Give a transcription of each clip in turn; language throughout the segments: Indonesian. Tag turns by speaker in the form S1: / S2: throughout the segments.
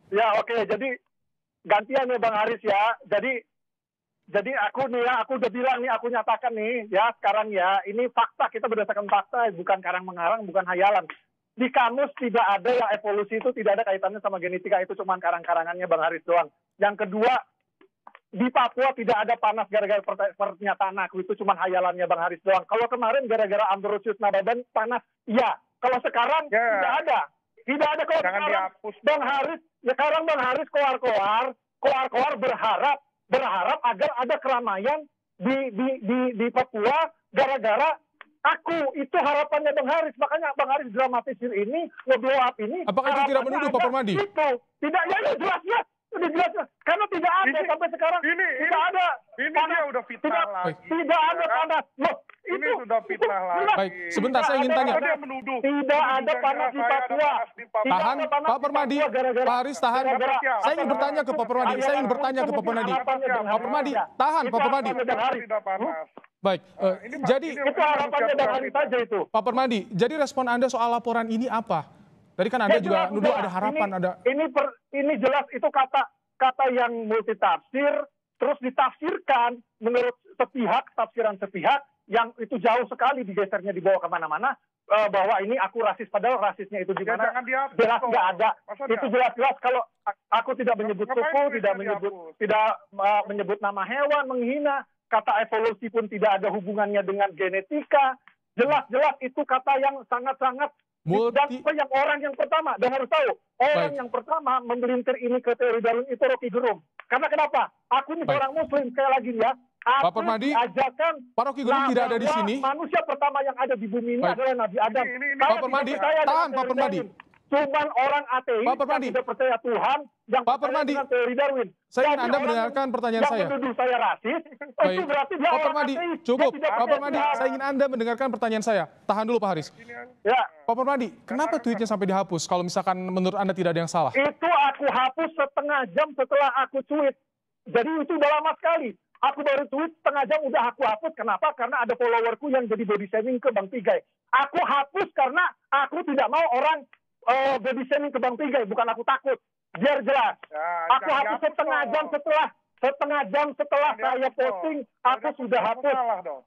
S1: Ya oke, jadi gantian ya Bang Haris ya. Jadi aku nih ya, aku udah bilang nih, aku nyatakan nih ya sekarang ya, ini fakta, kita berdasarkan fakta, bukan karang-mengarang, bukan hayalan. Di kamus tidak ada yang evolusi itu tidak ada kaitannya sama genetika, itu cuma karang-karangannya Bang Haris doang. Yang kedua, di Papua tidak ada panas gara-gara pernyataan aku, itu cuma hayalannya Bang Haris doang. Kalau kemarin gara-gara Ambrosius Nababan panas, iya. Kalau sekarang tidak ada. Tidak ada. Kalau
S2: Jangan
S1: sekarang
S2: dihapus.
S1: Bang Haris, sekarang Bang Haris koar-koar berharap agar ada keramaian di Papua gara-gara aku. Itu harapannya Bang Haris. Makanya Bang Haris dramatisir ini, nge-blow up ini.
S3: Apakah itu tidak menuduh Pak Permadi?
S1: Itu tidak, ya ini jelas. Sudah jelas, karena tidak ada sampai sekarang. Tidak ada.
S2: Ini dia udah fitnah lagi.
S1: Tidak ada panas. Loh,
S2: ini sudah fitnah lagi.
S3: Baik, sebentar saya ingin tanya.
S1: Tidak ada panas di Papua.
S3: Tahan, Pak Permadi. Pak Haris tahan. Saya ingin bertanya ke Pak Permadi. Pak Permadi, tahan Pak Permadi.
S2: Tidak panas.
S3: Baik, jadi
S1: itu harapannya Bang Haris saja itu.
S3: Pak Permadi, jadi respon Anda soal laporan ini apa? Tadi kan Anda juga nuduh ada harapan, ada.
S1: Ini jelas itu kata yang multitafsir, terus ditafsirkan menurut tafsiran sepihak yang itu jauh sekali digesernya, dibawa kemana-mana, bahwa ini aku rasis, padahal rasisnya itu di mana jelas nggak ada. Itu jelas-jelas kalau aku tidak menyebut suku, tidak menyebut nama hewan, menghina, kata evolusi pun tidak ada hubungannya dengan genetika. Jelas-jelas itu kata yang sangat-sangat. Dan orang yang pertama, dan harus tahu, yang pertama memelintir ini ke teori Darwin itu Rocky Gerung. Karena kenapa? Aku ini seorang Muslim, sekali lagi ya.
S3: Pak Permadi, Pak Rocky Gerung tidak ada di sini.
S1: Manusia pertama yang ada di bumi ini adalah Nabi Adam.
S3: Pak Permadi, tahan Pak Permadi.
S1: Cuman orang ateis yang tidak percaya Tuhan, yang percaya dengan teori Darwin.
S3: Saya ingin Anda mendengarkan pertanyaan saya.
S1: Yang menuduh saya rasis, itu berarti dia
S3: Pak Permadi, cukup. Pak Permadi, saya ingin Anda mendengarkan pertanyaan saya. Tahan dulu Pak Haris.
S1: Ya.
S3: Pak Permadi, kenapa tweetnya sampai dihapus kalau misalkan menurut Anda tidak ada yang salah?
S1: Itu aku hapus setengah jam setelah aku tweet. Jadi itu udah lama sekali. Aku baru tweet setengah jam udah aku hapus. Kenapa? Karena ada followerku yang jadi body shaming ke Bang Pigai. Aku hapus karena aku tidak mau orang body shaming ke Bang Pigai, bukan aku takut. Biar jelas. Aku hapus setengah jam setelah saya posting, aku sudah hapus.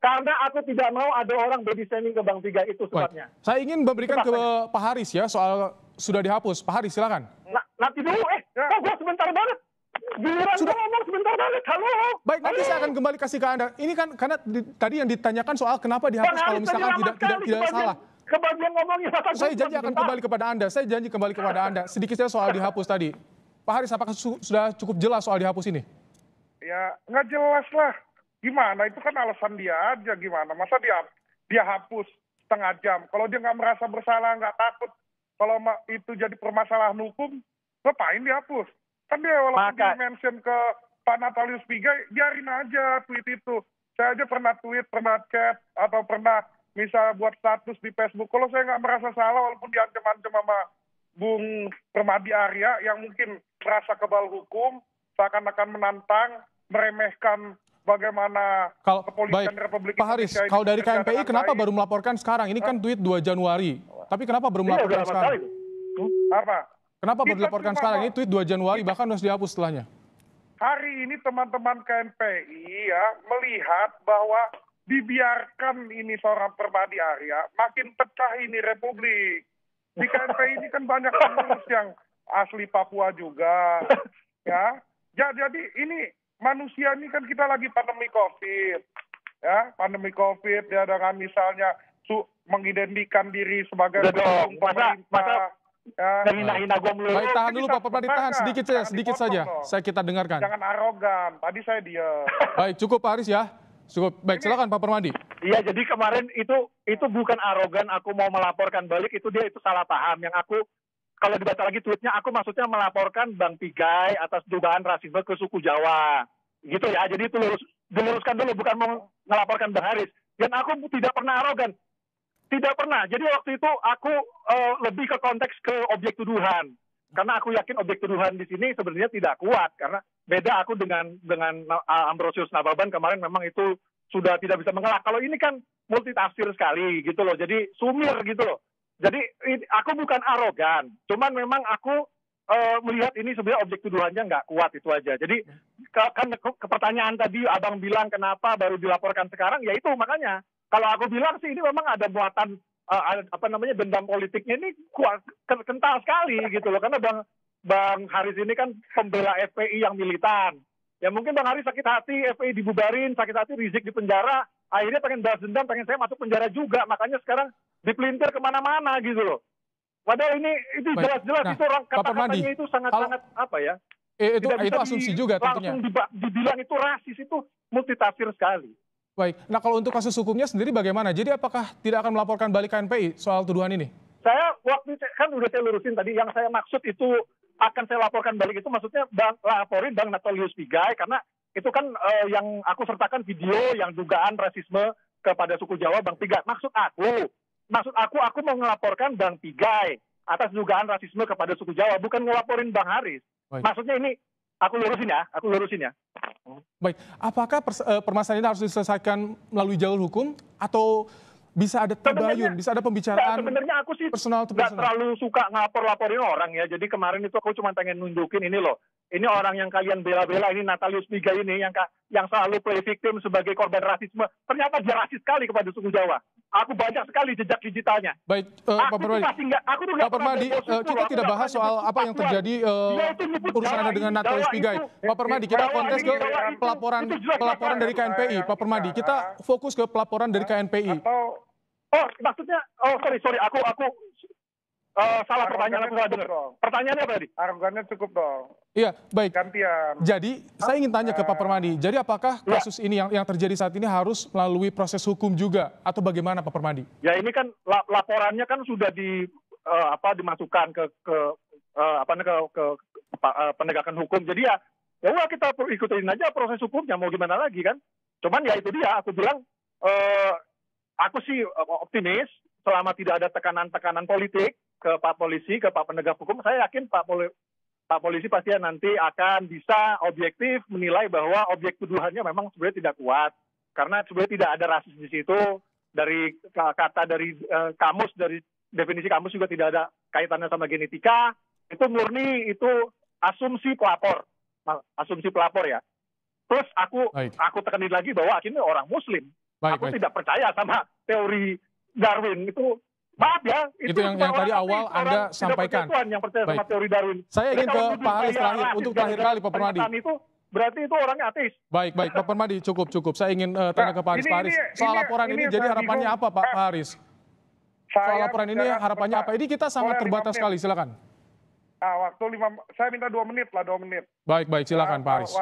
S1: Karena aku tidak mau ada orang body shaming ke Bang Pigai, itu sebabnya.
S3: Saya ingin memberikan ke Pak Haris ya soal sudah dihapus. Pak Haris silakan.
S1: Nanti dulu, kok gue sebentar banget. Giliran sudah ngomong sebentar banget, halo.
S3: Baik, nanti saya akan kembali kasih ke Anda. Ini kan karena tadi yang ditanyakan soal kenapa dihapus kalau misalkan tidak salah.
S1: Kebagian ngomongnya.
S3: Saya janji akan kembali kepada Anda. Saya janji kembali kepada Anda. Sedikit saja soal dihapus tadi. Pak Haris, apakah sudah cukup jelas soal dihapus ini?
S2: Ya, nggak jelas lah. Gimana? Itu kan alasan dia aja gimana. Masa dia hapus setengah jam. Kalau dia nggak merasa bersalah, nggak takut. Kalau itu jadi permasalahan hukum, ngapain dihapus? Kan dia walaupun di-mention ke Pak Natalius Pigai, biarin aja tweet itu. Saya aja pernah tweet, pernah chat, atau pernah misal buat status di Facebook. Kalau saya nggak merasa salah, walaupun diancam-ancam sama Bung Permadi Arya, yang mungkin merasa kebal hukum, seakan-akan menantang, meremehkan bagaimana kepolisian Republik
S3: Pak Haris, kalau dari KNPI kenapa baru melaporkan sekarang? Ini kan tweet 2 Januari. Tapi kenapa baru melaporkan sekarang?
S2: Apa?
S3: Kenapa baru dilaporkan sekarang? Ini tweet 2 Januari, bahkan harus dihapus setelahnya.
S2: Hari ini teman-teman KNPI ya melihat bahwa dibiarkan ini seorang Permadi Arya, makin pecah ini Republik. Di KNPI ini kan banyak pengurus yang asli Papua juga. Ya, jadi ini manusia ini kan kita lagi pandemi COVID. Ya, pandemi COVID ya, dengan misalnya mengidentikan diri sebagai pendukung pemerintah.
S3: Baik, tahan dulu Pak Permadi, tahan sedikit saja. Kita dengarkan.
S2: Jangan arogan, tadi saya diam.
S3: Baik, cukup Pak Haris ya. Cukup. Baik, silakan Pak Permadi.
S1: Iya, jadi kemarin itu bukan arogan, aku mau melaporkan balik, itu salah paham. Yang aku, kalau dibaca lagi tweetnya, aku maksudnya melaporkan Bang Pigai atas dugaan rasisme ke suku Jawa. Gitu ya, jadi itu diluruskan dulu, bukan mau melaporkan Bang Haris. Dan aku tidak pernah arogan. Tidak pernah. Jadi waktu itu aku lebih ke konteks ke objek tuduhan. Karena aku yakin objek tuduhan di sini sebenarnya tidak kuat. Karena beda aku dengan Ambrosius Nababan kemarin, memang itu sudah tidak bisa mengelak. Kalau ini kan multitafsir sekali gitu loh. Jadi sumir gitu loh. Jadi aku bukan arogan. Cuman memang aku melihat ini sebenarnya objek tuduhannya nggak kuat, itu aja. Jadi kan ke pertanyaan tadi abang bilang kenapa baru dilaporkan sekarang, ya itu makanya. Kalau aku bilang sih ini memang ada muatan dendam politiknya ini kuat, kental sekali gitu loh, karena Bang Haris ini kan pembela FPI yang militan. Ya mungkin Bang Haris sakit hati FPI dibubarin, sakit hati Rizik di penjara, akhirnya pengen balas dendam, pengen saya masuk penjara juga, makanya sekarang dipelintir kemana-mana gitu loh. Padahal itu jelas-jelas itu orang kata-katanya itu sangat-sangat apa ya?
S3: Itu asumsi juga tentunya.
S1: Langsung dibilang itu rasis, itu multitafsir sekali.
S3: Baik, nah kalau untuk kasus hukumnya sendiri bagaimana? Jadi apakah tidak akan melaporkan balik KNPI soal tuduhan ini?
S1: Saya waktu kan udah saya lurusin tadi, yang saya maksud itu akan saya laporkan balik itu maksudnya laporin Bang Natalius Pigai, karena itu kan yang aku sertakan video yang dugaan rasisme kepada suku Jawa Bang Pigai. Maksud aku mau ngelaporkan Bang Pigai atas dugaan rasisme kepada suku Jawa, bukan ngelaporin Bang Haris. Baik. Maksudnya ini aku lurusin ya.
S3: Baik, apakah permasalahan ini harus diselesaikan melalui jalur hukum atau bisa ada tabayun, bisa ada pembicaraan?
S1: Sebenarnya aku sih
S3: nggak
S1: terlalu suka ngapor-laporin orang ya. Jadi kemarin itu aku cuma pengen nunjukin ini loh. Ini orang yang kalian bela-bela, ini Natalius Pigai ini yang selalu play victim sebagai korban rasisme. Ternyata dia rasis sekali kepada suku Jawa. Aku banyak sekali jejak digitalnya.
S3: Baik, Pak Permadi, kita tidak bahas soal apa yang terjadi urusan Anda dengan Natalius Pigai. Pak Permadi, kita kontes ke pelaporan dari KNPI. Pak Permadi, kita fokus ke pelaporan dari KNPI.
S1: Maksudnya, sorry, aku salah pertanyaan aku salah dengar. Pertanyaannya apa tadi?
S2: Arogannya cukup dong.
S3: Iya, baik.
S2: Gantian.
S3: Jadi, saya ingin tanya ke Pak Permadi. Jadi, apakah kasus ini yang terjadi saat ini harus melalui proses hukum juga, atau bagaimana, Pak Permadi?
S1: Ya, ini kan laporannya kan sudah dimasukkan ke penegakan hukum. Jadi ya udah kita ikutin aja proses hukumnya. Mau gimana lagi kan? Cuman ya itu dia. Aku bilang, aku sih optimis selama tidak ada tekanan-tekanan politik ke Pak Polisi, ke Pak Penegak Hukum. Saya yakin Pak Polisi pasti nanti akan bisa objektif menilai bahwa objek tuduhannya memang sebenarnya tidak kuat. Karena sebenarnya tidak ada rasis di situ. Dari kata dari kamus, dari definisi kamus juga tidak ada kaitannya sama genetika. Itu murni, itu asumsi pelapor ya. Terus aku tekanin lagi bahwa akhirnya orang Muslim. Aku tidak percaya sama teori Darwin itu. Maaf ya,
S3: itu yang tadi awal Anda sampaikan.
S1: Yang percaya sama teori Darwin.
S3: Saya ingin ke Pak Haris terakhir untuk terakhir kali, Pak Permadi.
S1: Itu berarti itu orangnya ateis.
S3: Baik, Pak Permadi, cukup. Saya ingin tanya ke Pak Haris. Pak Haris, soal laporan ini jadi harapannya apa, Pak Haris? Soal laporan ini harapannya apa? Ini kita sangat terbatas sekali, silakan.
S2: Saya minta 2 menit lah, 2 menit.
S3: Baik, silakan Pak Haris.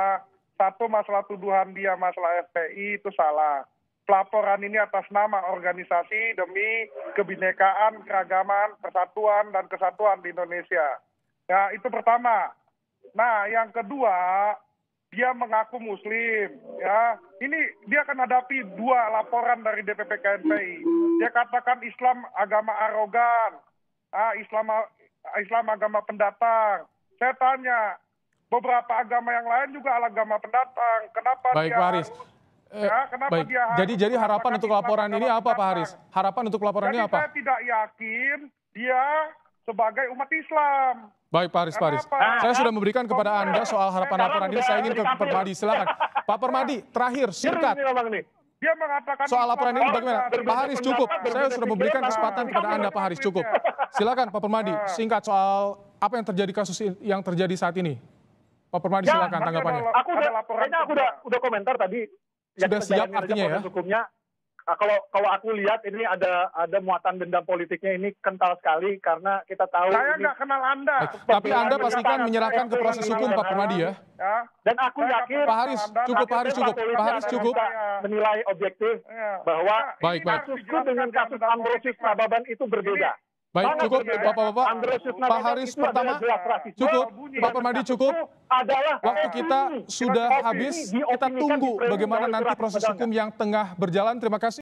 S2: Satu, masalah tuduhan dia, masalah FPI itu salah. Pelaporan ini atas nama organisasi demi kebinekaan, keragaman, persatuan, dan kesatuan di Indonesia. Ya, itu pertama. Nah, yang kedua, dia mengaku Muslim. Ya, ini dia akan hadapi 2 laporan dari DPP KNPI. Dia katakan Islam agama arogan, Islam agama pendatang. Saya tanya, beberapa agama yang lain juga agama pendatang. Kenapa
S3: Baik,
S2: dia
S3: Pak Haris.
S2: Baik.
S3: Jadi harapan untuk laporan ini apa, Pak Haris? Harapan untuk laporan ini apa?
S2: Saya tidak yakin dia sebagai umat Islam.
S3: Baik, Pak Haris. Saya sudah memberikan kepada Anda soal harapan laporan ini. Saya ingin ke Pak Permadi, silakan. Pak Permadi, terakhir, singkat.
S2: Dia mengatakan
S3: soal laporan ini bagaimana? Pak Haris, cukup. Saya sudah memberikan kesempatan kepada Anda, Pak Haris, cukup. Silakan, Pak Permadi, singkat soal apa yang terjadi kasus yang terjadi saat ini. Pak Permadi, silakan tanggapannya.
S1: Aku udah komentar tadi.
S3: Sudah siap artinya ya?
S1: Hukumnya, kalau aku lihat ini ada muatan dendam politiknya ini kental sekali karena kita tahu.
S2: Saya nggak kenal Anda.
S3: Tapi Anda pastikan menyerahkan ke proses hukum, Pak Permadi ya.
S1: Dan aku yakin
S3: Pak Haris cukup.
S1: Menilai objektif bahwa kasusku dengan kasus Ambrosius Nababan itu berbeda.
S3: Baik, cukup Bapak-bapak. Pak Haris pertama, cukup. Pak Permadi cukup. Waktu kita sudah habis. Kita tunggu bagaimana nanti proses hukum yang tengah berjalan. Terima kasih.